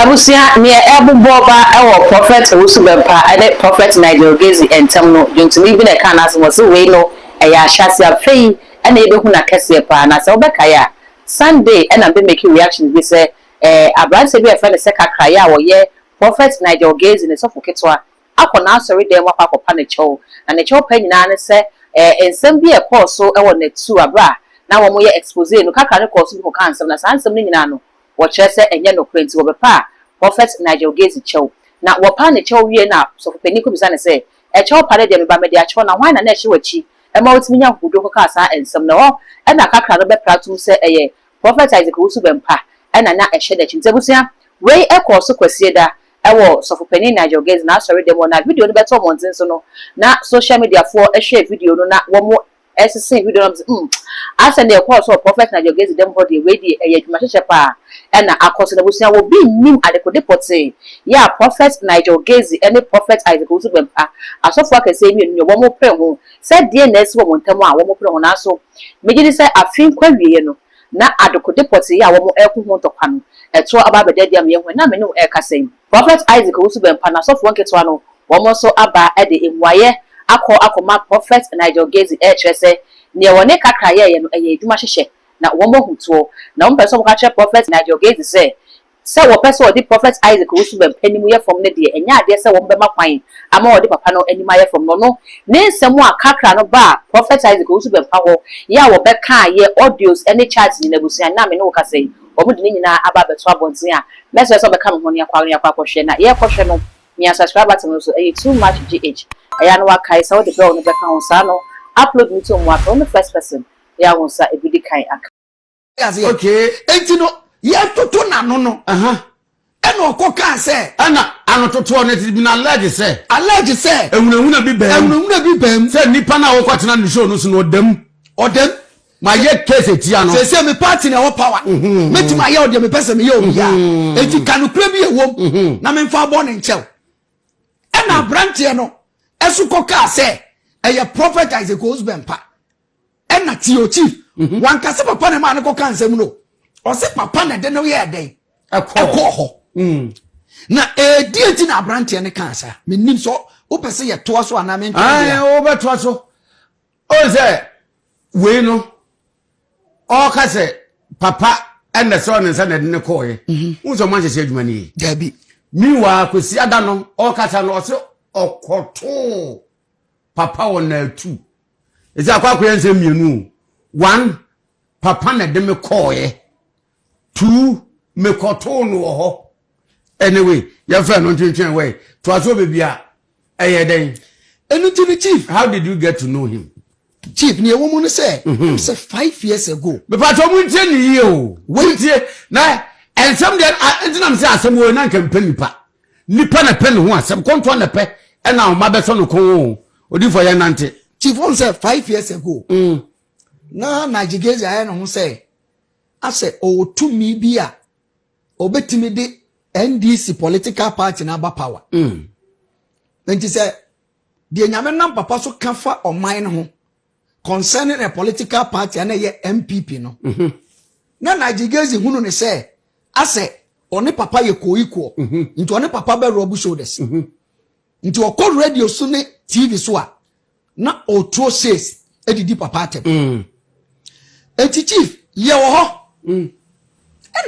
Abusia near Elbow Boba our prophet Owusu Bempah and prophet Nigel Gaisie and Tamno to live in a canas was away no a shasia fee and able who na Cassia Pana so Becaya Sunday and I've been making reactions we say a brand to be a friend of Seka Kaya or ye prophet Nigel Gaisie in the Sophocatwa upon now sorry they were up upon the show and the show penny nana say and some be a course so I want it to a bra now when we expose no Kaka course who can't some something nano. What say and no print to pa prophet Nigel Gaisie chow. Now what pan the chow we na so for penny comes and say a chow parade them by media chow na why na neshi wachi a mouth me who do casa and some no and a crack be proud to say a prophet Isaac Owusu Bempah and a shed that in Zabusia way a course of Quasieda I was so for penny Nigel Gaisie now sorry them on that video the better ones so no now social media for a share video no not one more as the same video as and the course of prophet Nigel Gaisie them body ready a yet and a course of the Busia will be nim at the depot say, yeah, prophet Nigel Gaisie, any prophet Isaac Owusu Bempah, as of work say in your one more prayer home, said dear next woman, Tama, one more prayer on us. So, maybe say a film query, you know, not at the depot say, I want more air want to pan, a throw about the dead young when I know air cassing. Prophet Isaac Owusu Bempah, as of one ketwano, one more so about at the in wire, I call my prophet Nigel Gaisie, say, near one neck a cry and a dumashe. Na one more who now one person catch prophet Nigel Gaisie say what person the prophet Isaac Owusu Bempah from the day and ya there say one be my fine am all the papa no any my from no ne someone kakra no ba prophet Isaac Owusu Bempah ya wo be kan ye audios any chats in nebusia na me no ka say omo de nyina aba beto abonten a message so be kam ho ne akwa share na ye kwhwe no me subscribe button so too much gh aya no wa kai so the bell no be kan ho sa no upload me to mo from the first person ya won sa ebidi kan aka okay entino ye toto na no eno okoka se ana anototo na ti bi na allergy se ehunahuna bi bam se nipa na wokotena no show no so no odam ma ye case ti ano se me party na wo power meti ma ye ode me pese me ye obia enti kanukura bi ewom na me mfa bo ne nchew ena branche no esu koka se eye prophet Isaac Owusu Bempah ena tio chief wan kase papa ne ma ne ko kansem no o se papa ne de no ye den ekọ ho na dieti na branche ne kansa menim so wo pese ye to so ana me ntwa wo beto so o se we no o kase papa ene so ne nsa ne de ne ko ye wo so man hye adwuma ni dabi mi wa kwesi ada no o kasa no o se okoto papa wona tu ezi akwa nsem mienu 1 papa na de me koye 2 me koto no ho anyway ya fa no twentwen we to aso bebia eye den enu chief how did you get to know him chief ni ewo mu no say 5 years ago me pa to mu ntie ni ye o wentie na ensem de entinam say asem wo na nkan panipa nipa na pe ne ho asem konto na pe e na ma be so no kon odi for ya nante chief won say 5 years ago na Nigel Gaisie aye no ho say ase o tumi bi a obetimi de NDC political party na ba power nti say de nyame nam papa so kafa oman no ho concerning a political party na ye MPP no na Nigel Gaisie hunu ne say ase oni papa ye koiko nti oni papa be rub shoulders nti o call radio so ne TV so a na o tro says edidi papa atem enti chief ye wo ho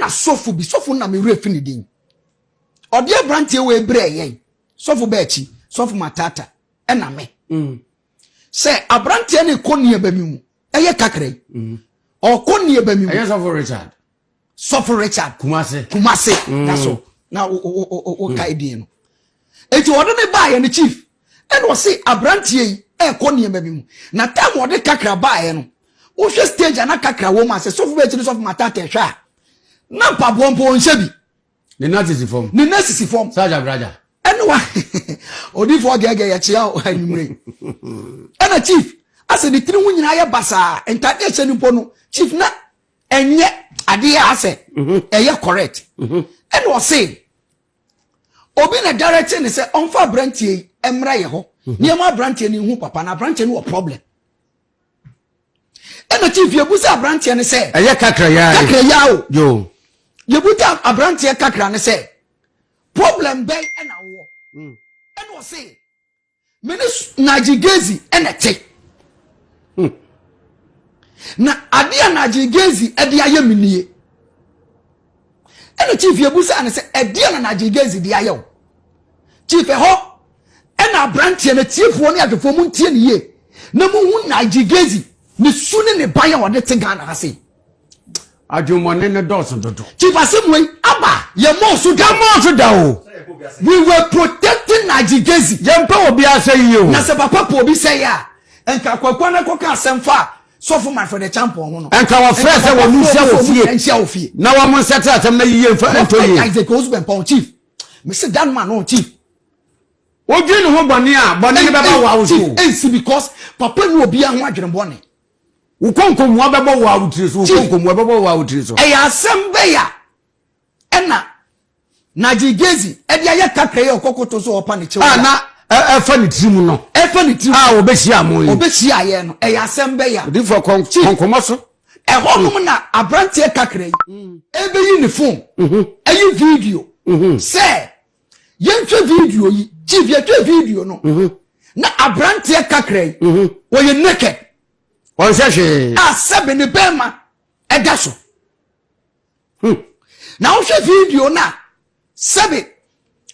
na sofu na me refi ni din ode brantie we bre yen sofu ba chi sofu matata na me se abrantie ne konie ba mi mu eye kakre o konie ba mi mu eye sofu Richard kumase that's all na o kai din no enti ode ne ba ye ne chief o se abrantie e konie ba mi mu na tam ode kakra ba ye no o hwe stage na kakra wo ma se sofu ba chi sofu matata hwa na pa bompo nsebi ni nasisi form saja braja anwa odi fo gege ya chia o anumre ana chief ase ni tiri hunyina ya basa entade che nipo no chief na enye ade ya ase eye correct and o say obi na direct ni say onfa brantie emra ye ho niema brantie ni hu papa na brantie ni wo problem ana chief ye busa brantie ni say eye kakra ya o yo yebuta abrantie kakra ne se problem ben and awo and was say minis Nigel Gaisie and a take na adia Nigel Gaisie e dia ye minie and the chief yebusa and say e dia na Nigel Gaisie dia ye chief e ho and a branch and a chief one at the fomun tie ne ye na mu hu Nigel Gaisie ni sune ne ban ya wode te Ghana ha sei adwumone ne dose dodo chief asemwe aba ye mo so da o we were protecting Nigel Gaisie Bempah obi asay yo na se papa po obi say ya enka kwakwa na koka asemfa so for my for the champion ho no enka wa fresh e wo nusia ofie na wa mon settle atem na yiye mfa antoye Isaac Owusu Bempah chief me say that man no chief ogi ne ho bone a bone ne beba wa Owusu ensi because papa no obi a ho adwene bone ukonkom wa beba wa Owusu so ukonkom wa beba wa Owusu so e ya sembe ya ena Nigel Gaisie e dia ye kakra ye okokoto so opa ne chewa na efa ne tirimu no efa ne tirimu obehia mo yi obehia ye no e ya sembe ya difo konkomo so e honum na abrantie kakra yi ebe yi ne phone ayi video say yentwe video yi chief yentwe video no na abrantie kakra yi wo ye naked on sese asebe ne bema e da so na wo hwe video na sebe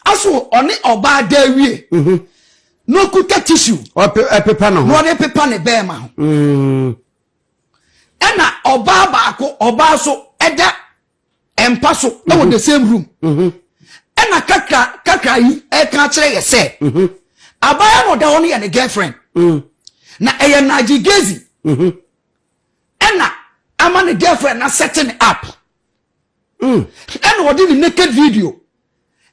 aso oni oba da wie no kuta tissue pepa no no de pepa ne bema ho ena oba baako oba so eda empa so e wo the same room ena kakra yi e ka kire ye se abaya no da woni ye ne girlfriend na eye Nigel Gaisie ena ama ne girlfriend na setting up ena wo di naked video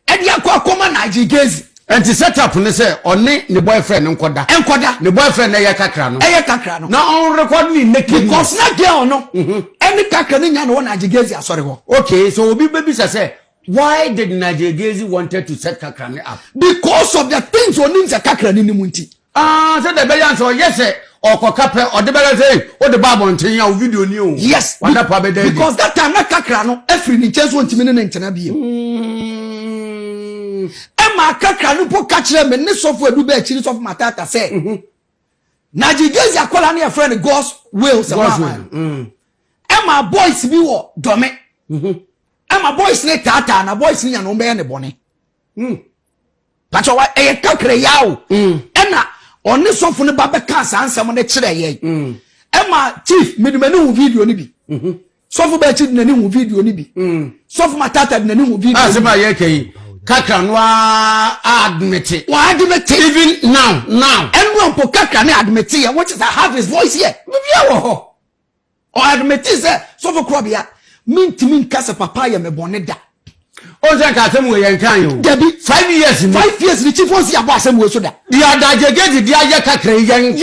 e dia kwa koma Nigel Gaisie enti setup ne say oni ne boyfriend nkoda ne boyfriend na ye kakra no na on record ni naked because na girl no any kakra ni nya no Nigel Gaisie asori ho okay so obi baby say why did Nigel Gaisie wanted to set kakra ne up because of the things oni nze kakra ni munti say the be answer yes okokape odebele say o de babo ntin ya video ni o yes wanda pa be dey because that time na kakra no every ni chance won timi ne ntena bie Emma kakra no po kakra me ne sofo adu be akiri sofo matata say Nigel Gaisie akola na friend God's will say Emma boys bi wo dome Emma boys ne tata na boys ni ya no be ne bone pacho wa e kakra yawo ena oni sofo ne ba be ka sansam ne kire ye Emma chief medumani hu video ni bi sofo be chi nani hu video ni bi sofo matata nani hu video asema ye kai kakra no admit even now and one po kakra ne admit here which is I have his voice here bibia wo ho o admit say sofo krobia mintimi nkase papa ye me bone da o se ka asem we yen kan yo debi 5 years ni chief won si abo asem we so da dia Nigel Gaisie dia ye kakra yen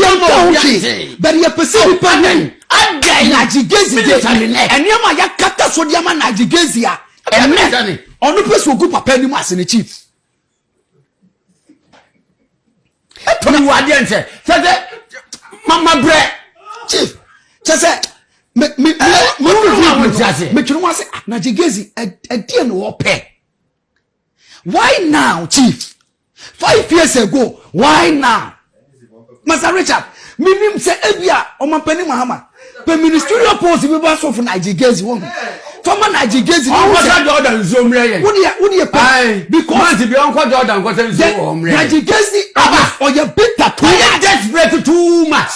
but ye person panen agay Nigel Gaisie eniama ya kata so dia ma Nigel Gaisie a ene onu peso ogu papa ni mu asene chief to ni wade ense say mama bre chief say me tunu wase Nigel Gaisie e no wo pe why now chief 5 years ago why now Master Richard minim say ebia o mampani Muhammad pe ministerial post bi ba so for Nigel Gaisie won former Nigel Gaisie no was Jordan zomre yen wo dey because be on Jordan ko say zomre Nigel Gaisie or you bitter too much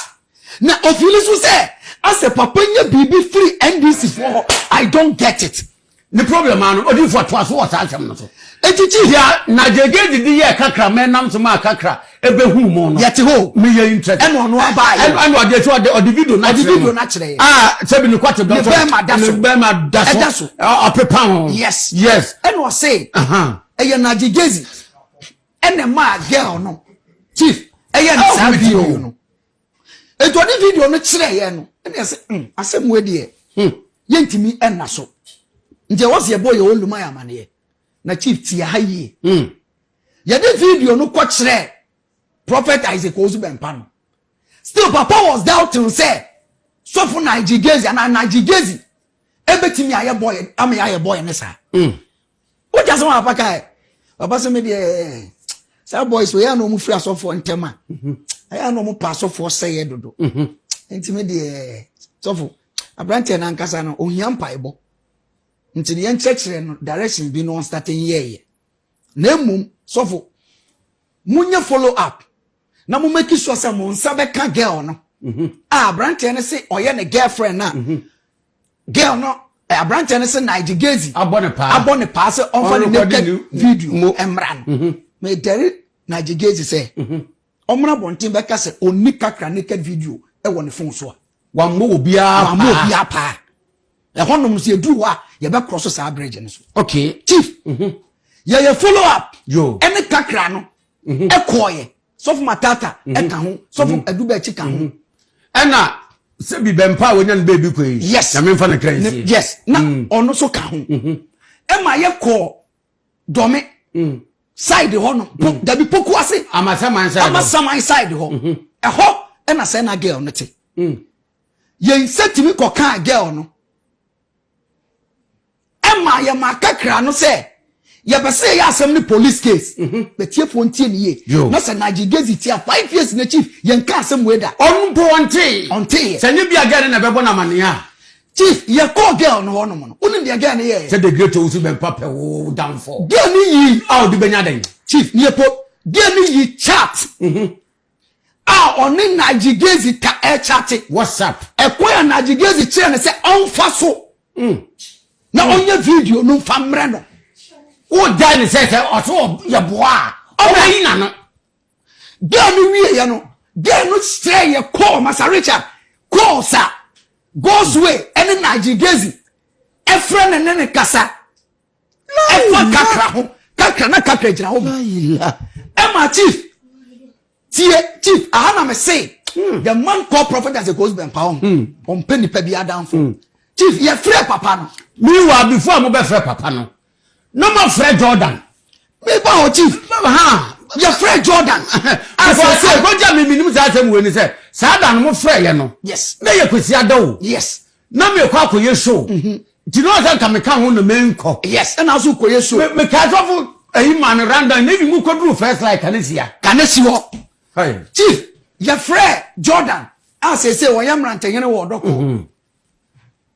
na ofilisu say as a papa nya bibi free NDC for I don't get it the problem man odi for to aso what ansem no so etichi ya Nigel Gaisie di ye kakra menam so ma kakra ebe hu mo no yet ho me ye interest and on wa ba and what dey so the video na kire sebi ni kwate don so be ma daso opepa ho yes and was say e Nigel Gaisie and ma girl no chief e ye video no eto di video no kire ye no and say asem we de yentimi enna so nje was ye boy oluma ya mane na chief ti ha yi ye de video no ko kire Prophet Isaac Owusu Bempah no still papa was doubting say so for Nigel Gaisie and Nigel Gaisie ebetimi aye boy am aye boy ne sa o just want papa kai Papa say me dey say boys we ya no mu free asofo ntema. Aya no mu pa asofo sey dodo. Enti me dey sofo abrante na nkasa no ohia mpaebo. Nti ye nchekere no direction bi no starting ye. Na mum sofo munye follow up. Na mu make sure say mo nsa be ka girl no. Abrante ne say oye ne girlfriend na. Girl no abrante ne say Nigel Gaisie abone pa say on for the naked video emran. Me dere Nigel Gaisie say omra bontin be ka say oni kakra naked video e won phone so wa mo obi a pa e honom se edu wa ye be cross sa bridge ne so. Okay chief ye follow up yo any kakra no e koye so for matata e ka ho so for edu be chi ka ho ena se bi Bempah wonya no baby ko yi yes na me fa na crazy yes na ono so ka ho e ma ye ko dome side ho no da bi poku ase amasaman side ho e ho e na se na girl no te ye insetimi ko kan girl no e ma ye ma kakra no se ye be se ya asem ni police case betie fontie ni ye na se Nigel Gaisie tia 5 years na chief ye nka asem we da on po onte se nye bia girl na bebo na mane a chief ye call girl no no no uni dia girl na ye se the great Owusu Bempah pe wo down for girl ni yi out di benya den chief ni epo girl ni yi chat oni Nigel Gaisie ka e chat WhatsApp e ko ya Nigel Gaisie che ne se on fa so na onye video no fa mre no o dan say oso ye boa o yi na no girl ni wie ye no girl no stay ye call Master Richard call sir goes way any Nigel Gaisie e friend ne kasa e fa kakra ho kakra na kakra jina ho e ma chief chief ahana me say the man called prophet as a goes Bempah on penny pebi down for chief ye free papa no meanwhile before mo be free papa no more Fred Jordan. Me ba o chief. Your Fred Jordan. As I say, go jam me minimum say we ni say. Sa da no mo Fred ye no. Yes. Me ye kwesi adawo. Yes. Na me kwa koye show. Ti no say ka me ka ho no me nko. Yes. Na so koye show. Me ka so eyi man random na bi mu kodru first like Kanesia. Kanesi wo. Hey. Chief, your Fred Jordan. As I say, wo yam rantanyene wo doko.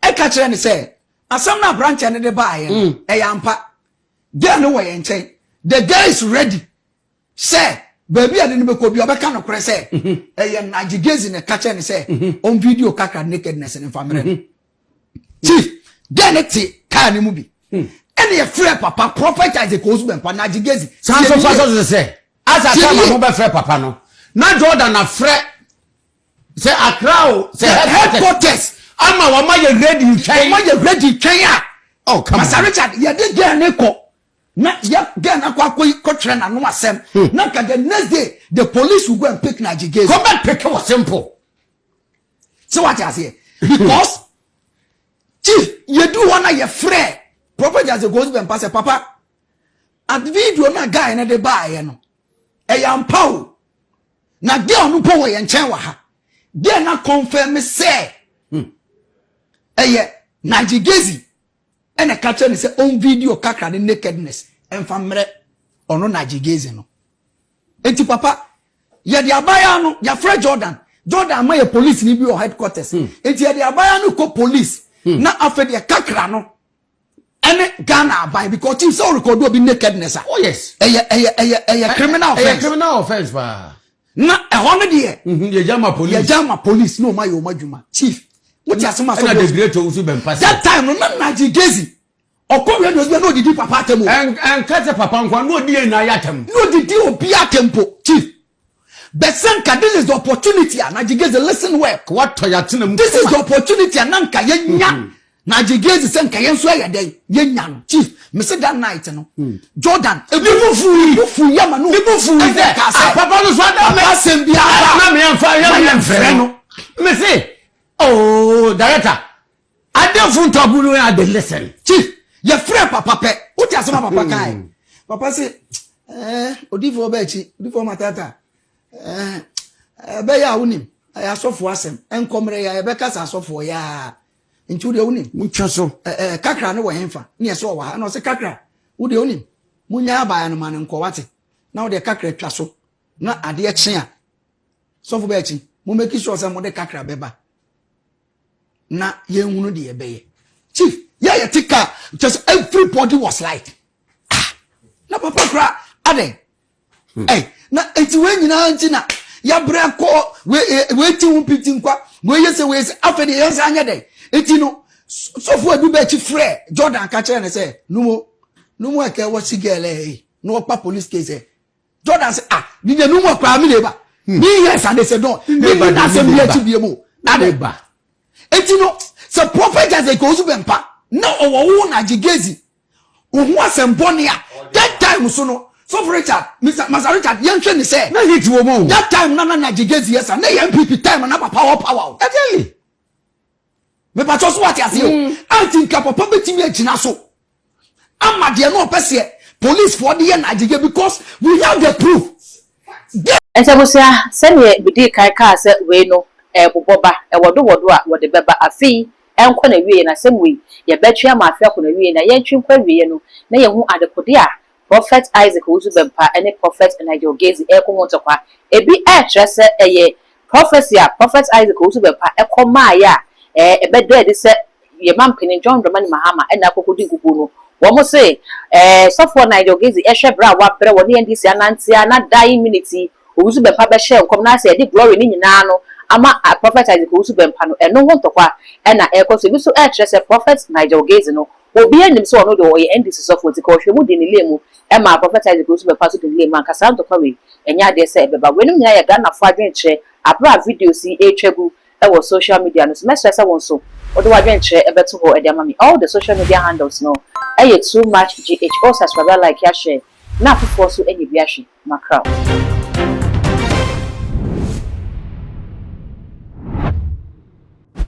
E ka kire ni say, asam na branch ne de ba ye. E yampa. Girl no way enchen. The guy is ready. Say, baby I didn't be ko bi obeka no kure say. Nigel Gaisie ne catch and say on video kakra nakedness in family. Chief, then it ka ni mu bi. Any a free papa prophet as a Owusu Bempah Nigel Gaisie. So fast say. As I tell my be free papa no. Na Jordan na free say Accra say headquarters. Ama wa ma ye ready twen. Ma ye ready twen ya. Oh come on. Master Richard, ye dey girl ne ko. Na ya get na kwa train na no asem na ka the next day the police will go and pick Nigel Gaisie. Come back pick was simple. So what I say because chief you do one of your friend prophet as a goes Bempah say papa at video na guy na dey buy no e yam paw na girl no po we nchen wa ha dey na confirm say Nigel Gaisie and a catcher is on video kakra the nakedness and famre ono Nigel Gaisie no. Enti papa ye the abaya no ya Fred Jordan my police ni bi or headquarters. Enti ye the abaya no ko police na afa the kakra no ene Ghana abaya because him so record do be nakedness. Oh yes. Criminal offense. Criminal offense ba. Na e hono de ye jama police. Ye jama police no my o madwuma. Chief what you assume the great Owusu Bempah that time no Nigel Gaisie okowe no didi papa temu and kase papa nkwa no di na ya tem no didi obi atempo chief besenka this is the opportunity Nigel Gaisie listen well what to ya tenam this is the opportunity nanka yenya Nigel Gaisie senka yenso ya den yenya no chief me say that night no Jordan ebufu ya ma no ebufu papa no so da asem bia na me emfa no me say oh, director. I don't want to abulu and they listen. Chief, your friend papa pe. What you asema papa kai? Papa say, odifo bechi, odifo matata. Be ya unim. I asofo asem. Enkomre ya ebeka sa asofo ya. Nti de unim. Muchaso. Kakra ne wo hemfa. Ne so wa. Na o se kakra. Wo de unim. munya abaya no man nko wate na wo de kakra twa so na ade ekye a so fo ba echi mo make sure say mo de kakra beba na ye hunu de ebeye chief ya tika just everybody was like na papa kra ade na eti we nyina nti na ya bra ko we ti hu piti nkwa we yese we afede yese anya de eti no so fo adu ba chi frɛ Jordan ka kire ne say numo ake wo sigele no pa police case Jordan say ni de numo kwa mi leba ni yes and they say don't ni na say bi achi bi emo ade eti no so prophet as a goes Bempah na owo na Gaisie ohu asembone a that time so no so for Richard Mr. Richard yentwe ni say na hit wo mo that time na Gaisie yes na MPP time na power exactly me pa so what you say I think papa betimi agina so amade no pese police for the Nigeria because we have the proof Ensabusia sene bidi kai ka se we no boboba wodo a wode beba afi enko na wie na semwe ye betwa ma afi akọ na wie na ye ntwi nkwa wie no na ye hu adekode a prophet Isaac Owusu Bempah ene prophet Nigel Gaisie montokwa ebi trese eye prophecy a prophet Isaac Owusu Bempah ekoma ya ebedo ede se ye mampene John Dramani Mahama ena akokodi gugu no wo say so for Nigel Gaisie ehwe bra wa bre wo ne ndisi anantia na die minute Owusu Bempah be share nkom na say the glory ni nyina no ama prophet Isaac Owusu Bempah no eno ho ntokwa ena ekoso bi so trese prophet Nigel Gaisie no obi enim so no de o ye ndisi so for tiko hwe mu de ne lemu ma prophet Isaac Owusu Bempah so de lemu anka sa ntokwa we enya de se ebeba wenum nyina ye Ghana fo adwenche abra video si etwagu ewo social media no so message won so odo wadwenche ebeto ho ede amami all the social media handles no too much gh also subscribe like ya share na afofo so enye bi ahwe makra